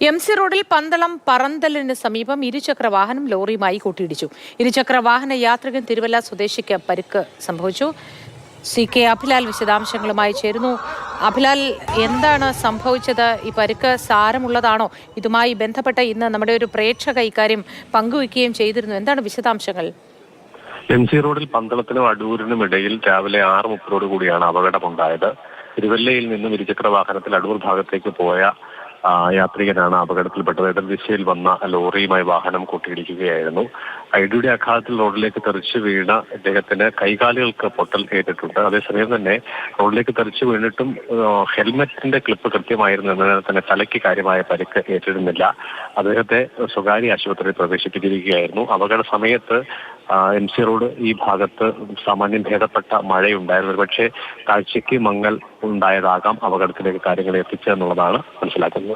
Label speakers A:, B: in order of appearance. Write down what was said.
A: MC റോഡിൽ പന്തളം പറന്തലിന് സമീപം ഇരുചക്ര വാഹനം ലോറിയുമായി കൂട്ടിയിടിച്ചു. ഇരുചക്ര വാഹന യാത്രികൻ തിരുവല്ല സ്വദേശിക്ക് പരിക്ക് സംഭവിച്ചു. CK അഭിലാൽ വിശദാംശങ്ങളുമായി ചേരുന്നു. അഭിലാൽ, എന്താണ് സംഭവിച്ചത്? ഈ പരിക്ക് സാരമുള്ളതാണോ? ഇതുമായി ബന്ധപ്പെട്ട് ഇന്ന് നമ്മുടെ ഒരു പ്രേക്ഷക ഇക്കാര്യം പങ്കുവയ്ക്കുകയും ചെയ്തിരുന്നു. എന്താണ് വിശദാംശങ്ങൾ?
B: എംസി റോഡിൽ പന്തളത്തിനും അടൂരിനും ഇടയിൽ രാവിലെ 6:30 കൂടിയാണ് അപകടമുണ്ടായത്. തിരുവല്ലയിൽ നിന്നും ഇരുചക്ര വാഹനത്തിൽ അടൂർ ഭാഗത്തേക്ക് പോയ യാത്രികനാണ് അപകടത്തിൽപ്പെട്ടത്. എതിർ ദിശയിൽ വന്ന ലോറിയുമായി വാഹനം കൂട്ടിയിടിക്കുകയായിരുന്നു. ഇടിയുടെ ആഘാതത്തിൽ റോഡിലേക്ക് തെറിച്ചു വീണ ഇദ്ദേഹത്തിന് കൈകാലുകൾക്ക് പൊട്ടൽ ഏറ്റിട്ടുണ്ട്. അതേസമയം തന്നെ റോഡിലേക്ക് തെറിച്ചു വീണിട്ടും ഹെൽമെറ്റിന്റെ ക്ലിപ്പ് കൃത്യമായിരുന്നു എന്നതിനാൽ തന്നെ തലയ്ക്ക് കാര്യമായ പരിക്ക് ഏറ്റിരുന്നില്ല. അദ്ദേഹത്തെ സ്വകാര്യ ആശുപത്രിയിൽ പ്രവേശിപ്പിച്ചിരിക്കുകയായിരുന്നു. അപകട സമയത്ത് എംസി റോഡ് ഈ ഭാഗത്ത് സാമാന്യം ഭേദപ്പെട്ട മഴയുണ്ടായിരുന്നു. പക്ഷേ കാഴ്ചയ്ക്ക് മങ്ങൽ ഉണ്ടായതാകാം അപകടത്തിലേക്ക് കാര്യങ്ങൾ എത്തിച്ചതെന്നുള്ളതാണ് മനസ്സിലാക്കുന്നത്.